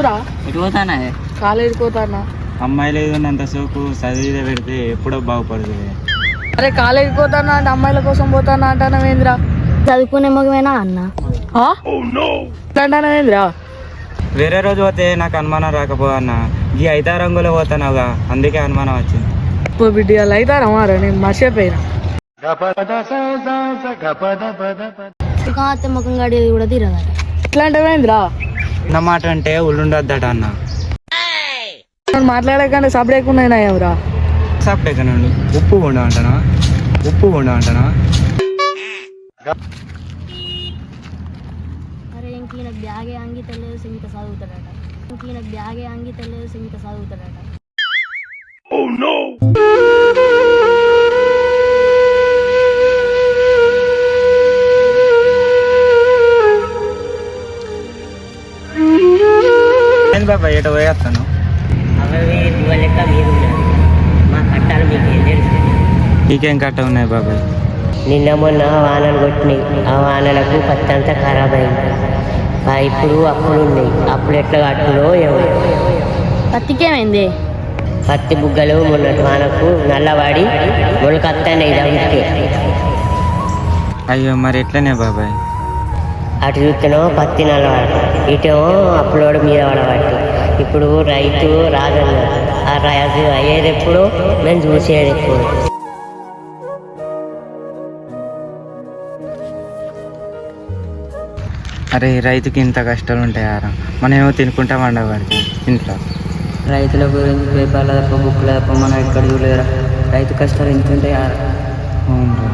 ఎటురా? ఎటు పోతానా? కాలేజీకి పోతానా. అమ్మాయిలు ఏదన్నంత సోకు చదివిదే పెడితే ఎప్పుడో బాగుపడుతుంది. అరే కాలేజీకి పోతానా అంటే అమ్మాయిల కోసం పోతానా అంటానవేంద్రా? చదువుకునే మగమేనా అన్న? అంటానవేంద్రా? వేరే రోజు పోతే నాకు అనుమానం రాకపో అన్న, ఈ 5 రంగులో పోతానావుగా, అందుకే అనుమానం వచ్చింది. ఇప్పుడు బిడ్డ అవుతారా మారా, నేను మర్చిపోయినా. ముఖం గడి కూడా తిరగదు. ఇట్లాంటివేంద్రా? నా మాట అంటే ఉల్లుండొద్దట అన్న. మాట్లాడకండి సపరేకున్నాయినా ఎవరా? సపరేకనండి. ఉప్పు ఉండమంటానా? ఉప్పు ఉండమంటానా? అరే ఇంక బ్యాగే అంగి తెలియదు ఇంత చదువుతాడట. ఇంక బ్యాగే అంగి తెలియదు ఇంత చదువుతాడట. బాబా ఎట పోయేస్తాను. మా కట్టాలు మీకు ఏం తెలుసు? నీకేం కట్ట ఉన్నాయి బాబాయ్? నిన్న మొన్న వానలు కొట్టినాయి, ఆ వానలకు పత్తి అంతా ఖరాబ్ అయింది. ఇప్పుడు అప్పులు ఉన్నాయి, అప్పుడు ఎట్లా కట్టులో ఏమో. పత్తికేమైంది? పత్తి బుగ్గలు మొన్నటి వానకు నల్లవాడి మొలకత్తాయి దవితే. అయ్యో మరి ఎట్లనే బాబాయ్? అటు చూస్తేనేమో పత్తి నల్లవాడు, ఇటేమో అప్పులోడు మీద పడబట్టి. ఇప్పుడు రైతు రాదన్నారు. ఆ రైతు అయ్యేది ఎప్పుడు, మేము చూసేది ఎప్పుడు. అరే రైతుకి ఇంత కష్టాలు ఉంటాయారా? మనం ఏమో తినుకుంటా వండబడితే ఇంట్లో. రైతుల గురించి పేపర్ల తప్ప బుక్ల తప్ప మనం ఎక్కడ చూడలేరా? రైతు కష్టాలు ఎంత ఉంటాయారా? అవును.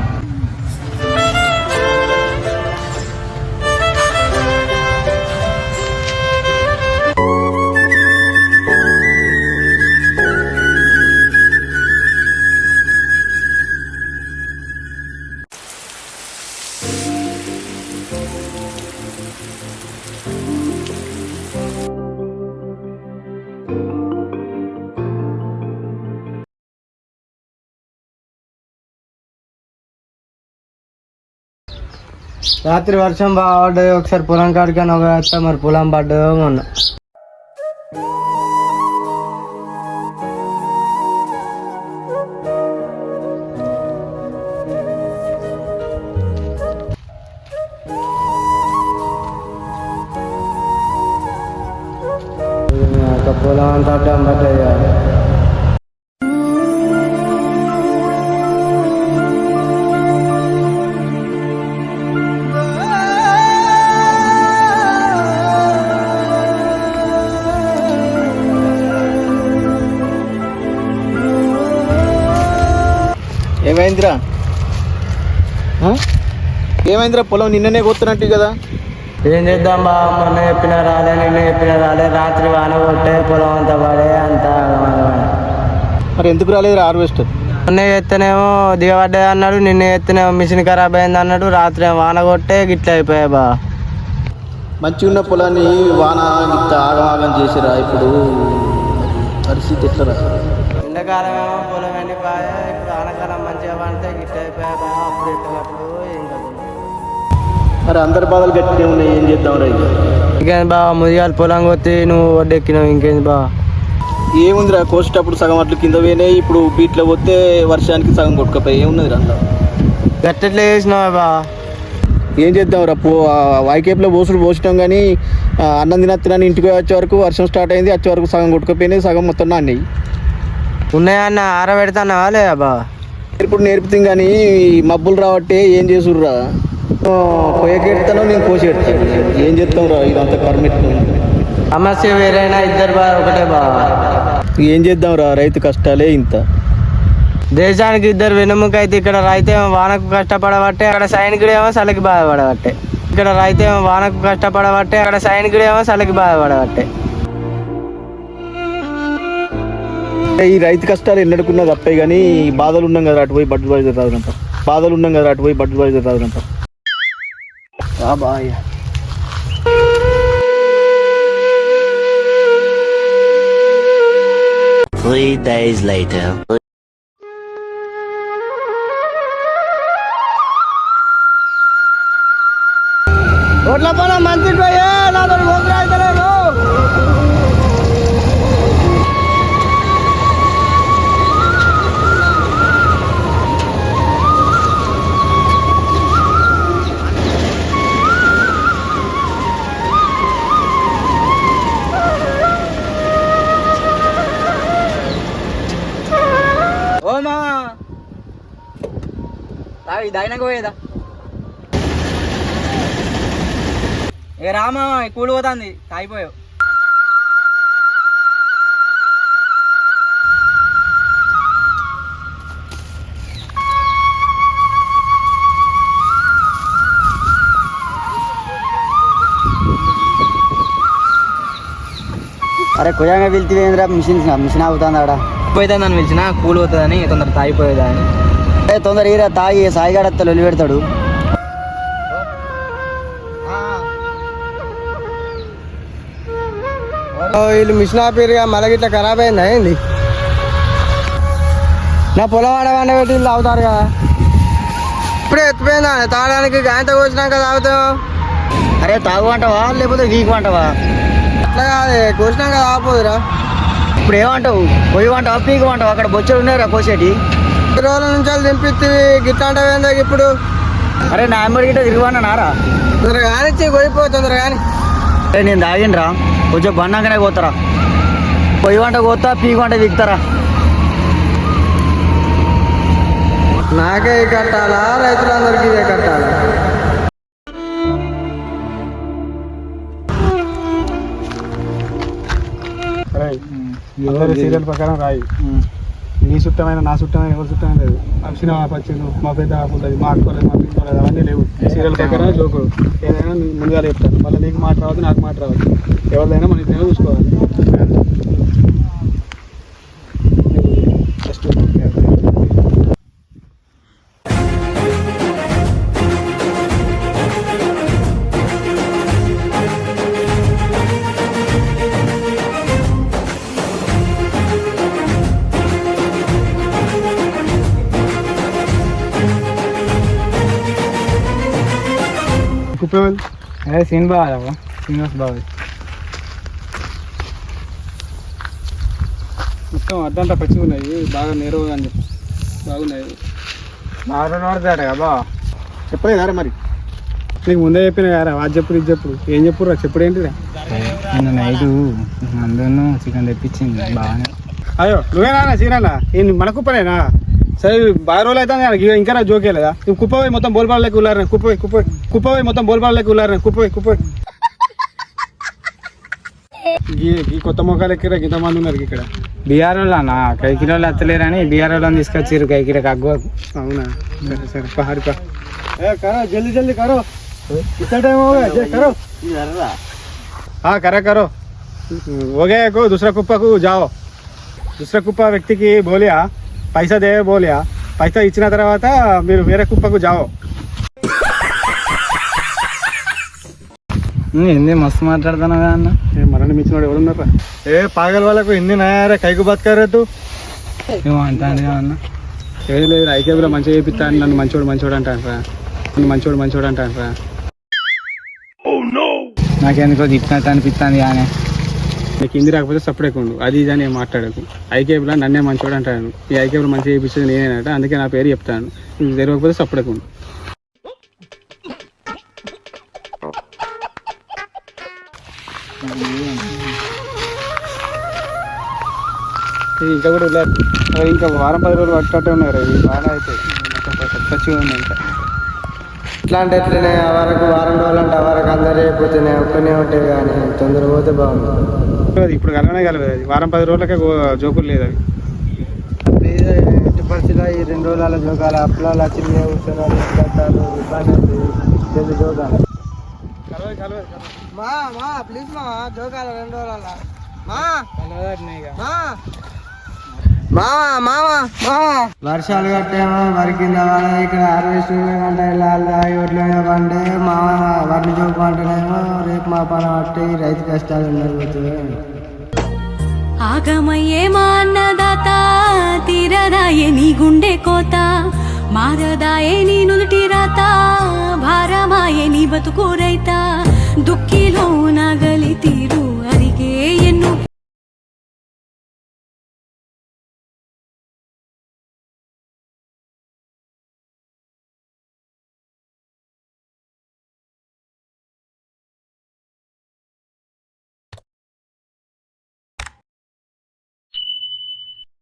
రాత్రి వర్షం బాగా పడ్డది. ఒకసారి పొలం కాడికని ఒక వేస్తా, మరి పొలం పడ్డదో మొన్న. పొలం అంతా అడ్డం పడ్డది కదా. ఏమైందిరా? ఏమైందిరా? పొలం నిన్ననే కొత్తున్నట్టు కదా. ఏం చేద్దాం బా, మొన్న చెప్పిన రాలే, నిన్న చెప్పిన రాలే, రాత్రి వాన కొట్టే పొలం అంతా పడే అంతా. మరి ఎందుకు రాలేదు హార్వెస్టర్? మొన్న ఎత్తనేమో దిగబడ్డది అన్నాడు, నిన్న ఎత్తనేమో మిషన్ ఖరాబ్ అయింది అన్నాడు, రాత్రి వాన కొట్టే గిట్ల అయిపోయా బా. మంచిగా ఉన్న పొలాన్ని వాన ఇంత ఆగమాగం చేసిరా. ఇప్పుడు పరిస్థితి ఎట్లరా? ఎండాకాలం ఏమో పొలం ఎండిపోయా, ఇప్పుడు ఆనకాలం మంచిగా పడితే గిట్ల అయిపోయా బా. అప్పుడు ఎట్టగప్పుడు ఏం కాదు. మరి అందరి బాధలు గట్టినే ఉన్నాయి, ఏం చేద్దాం రైతు? ఇంకేంది బా, ముదిగాలు పొలం కొత్తి నువ్వు వడ్డెక్కినావు, ఇంకేంది బా? ఏముందిరా, కోసేటప్పుడు సగం అట్లు కింద పోయినాయి, ఇప్పుడు బీట్లో పోతే వర్షానికి సగం కొట్టుకపోయి ఏమున్నది అందులో. గట్టెట్లా చేసినావా బా? ఏం చేద్దాం రా, వైకేపులో పోసినాం కానీ అన్నం తినత్తినాన్ని ఇంటికి వచ్చే వరకు వర్షం స్టార్ట్ అయింది. వచ్చే వరకు సగం కొట్టుకుపోయినాయి, సగం మొత్తం నాన్నయ్యి ఉన్నాయన్న ఆరబెడతావా లేదా బా? ఇప్పుడు నేర్పుతాం కానీ మబ్బులు రాబట్టే ఏం చేసుర్రా. కొయ్యకెడతాను, నేను కోసి పెడతాను. ఏం చేస్తాం రా, ఇదంతా పర్మిట్. సమస్య వేరైనా ఇద్దరు బా ఒకటే బా. ఏం చేద్దాం రా, రైతు కష్టాలే ఇంత. దేశానికి ఇద్దరు వెన్నెముక అయితే ఇక్కడ రైతేమో వానకు కష్టపడబట్టే, అక్కడ సైనికుడేమో చలికి బాధపడబట్టే. ఇక్కడ రైతేమో వానకు కష్టపడబట్టే, అక్కడ సైనికుడేమో చలికి బాధపడబట్టే. ఈ రైతు కష్టాలు ఎన్నడుకున్నా తప్పాయి కానీ బాధలు ఉన్నాం కదా అటు పోయి బడ్జెట్ రాదునంత. బాధలు ఉన్నాం కదా అటు పోయి బడ్జెట్ రాదునంత. బాయ్. 3 days later. రోడ్ల పైన మంచి నాతో దాయినాక పోయేదా ఏ రామా కూలి పోతుంది తాగిపోయావు. అరే కొయ్యంగా వెళ్తే మిషన్ అవుతుంది ఆడ పోయితే నన్ను పిలిచిన కూలి పోతుందని తొందర తాగిపోయేదా అని. తొందర ఈరా తాగి సాయిగాడత్తలు ఒలి పెడతాడు. వీళ్ళు మిషన్ ఆపిరిగా మళ్ళీ ఇట్లా ఖరాబ్ అయిందా ఏంది? నా పొలం ఆడవాడిని పెట్టి వీళ్ళు తాగుతారు కదా. ఇప్పుడే ఎత్తిపోయిందా తాగడానికి గాయంతో కోసినాక తాగుతాం. అరే తాగు అంటావా లేకపోతే వీకు అంటావా? అట్లా కాదు కోసినాక తాగపోదురా. ఇప్పుడు ఏమంటావు? పొయ్యమంటావా పీకు అంటావా? అక్కడ బొచ్చలు ఉన్నారా కోసేటి? 2 రోజుల నుంచి దింపిత్తివి గిట్లా అంటావేందా ఇప్పుడు? అరే నా ఎంబడి గిట్ట తిరుగువన్నా నారా? తొందరగా కానిచ్చి పోయిపో తొందరగా కానీ. అరే నేను తాగినరా కొంచెం బండాకనే పోతారా. పొయ్యి వంట కోతా పీకు వంట దిగుతారా? నాకే కట్టాలా రైతులందరికీ ఇదే కట్టాలా? సీరియల్ ప్రకారం రాయి. నీ చుట్టమైన నా చుట్టమైన ఎవరి చుట్టమైన లేదు. అక్షిన పచ్చిండు మా పెద్ద ఆపుతుంది మా అక్కలేదు మా పిల్లలేదు అవన్నీ లేవు. సీరియల్ ప్రకారం జోకుడు ఏదైనా ముందుగా చెప్తాను. మళ్ళీ నీకు మాట రావద్దు నాకు మాట రావద్దు. ఎవరిదైనా మన ఇద్దరు చూసుకోవాలి. కుప్పేవాళ్ళు అదే సీన్ బాగా శ్రీనివాస్ బాగా మొత్తం అడ్డంతా పచ్చిగా ఉన్నాయి. బాగా నేరవు అని చెప్పి బాగున్నాయి. బాగా పడతాడు కదా చెప్పలేదారా మరి? నీకు ముందే చెప్పిన కదా అది చెప్పుడు ఇది చెప్పుడు ఏం చెప్పురా చెప్పుడు ఏంటిరా? నిన్న నైటు మందును చికెన్ తెప్పించింది బాగానే. అయ్యో నువ్వేనా సీనన్నా మన కుప్పనేనా? సరే బాగా రోజులు అవుతుంది ఇంకా నాకు జోకే లేదా? నువ్వు కుప్పపోయి మొత్తం బోల్పాడలేక ఉల్లారు కుప్పపోయి మొత్తం బోల్పాడలేక ఉల్లారు కుప్పపోయి ఈ కొత్త మొక్కలు ఎక్కిరా ఇంతమంది ఉన్నారు ఇక్కడ. బీఆర్ వాళ్ళు అన్న కైకిలోళ్ళు ఎత్తలేరని బీఆర్ వాళ్ళని తీసుకొచ్చారు కైకిలోకి అగ్గోకు. అవునా సరే సరే పహారిపా करो जल्दी जल्दी करो कितना टाइम हो गया करो हाँ करो हो गया को दूसरा कुप्पा को जाओ दूसरा कुप्पा व्यक्ति की बोलिया पैसा दे बोलिया पैसा इच्छिन तरह మీరు వేరే కుప్పకు जाओ హిందీ మస్తు మాట్లాడుతున్నావు అన్న. మరణం ఇచ్చినాడు ఎవరున్నారా? ఏ పాగల వాళ్ళకు హిందీ నయారా కైకు బతకారా తూ నువ్వు అంటాను అన్న. ఏం లేదు ఐకేబీలో మంచిగా చేపిస్తాను నన్ను మంచోడు అంటాను మంచోడు అంటాను నాకెందుకో తిట్టినట్టు అనిపిస్తుంది కానీ నీకు హిందీ రాకపోతే సపరేట్ ఉండు అది ఇది అని మాట్లాడకు. ఐకేబీలో నన్నే మంచోడు అంటాను. ఈ ఐకేబీలో మంచిగా చేయించేది నేనేనట అందుకే నా పేరు చెప్తాను. నీకు తెలియకపోతే సపరేట్ ఉండు. ఇంకా కూడా ఇంకా వారం 10 రోజులు పట్టేటట్టే ఉన్నాయి రా. బాగా అయితే పచ్చిగా ఉంది ఇంకా ఇట్లా అంటే ఎట్లనే ఆ వరకు వారం రోజులు అంటే ఆ వరకు అందరూ అయిపోతున్నాయి ఒక్కనే ఉంటాయి కానీ తొందర పోతే బాగుంది. ఇప్పుడు కలవనే కలవదు అది వారం 10 రోజులకే జోకులు లేదు అవి. ఎట్టి పరిస్థితిలో ఈ 2 రోజుల జోకాలు అప్పులలో చిన్న కూర్చొని కట్టాలు ఇబ్బంది జోకాలు మా ప్లీజ్ మా జోకాల 2 రోజుల వర్షాలు కట్టేమో వరి కింద ఇక్కడ హార్వెస్టింగ్ అంటే ఓట్ల మీద పంటే మా వడ్లు జోకు అంటేనేమో రేపు మా పని పట్టి రైతు కష్టాలు జరుగుతుంది. ఆగమయ్యే మా అన్నదాత తీరదాయే నీ గుండె కోత మారదాయే నీ నుదుటి రాత భారమాయే నీ బతుకు రైత దుఃఖిలో నా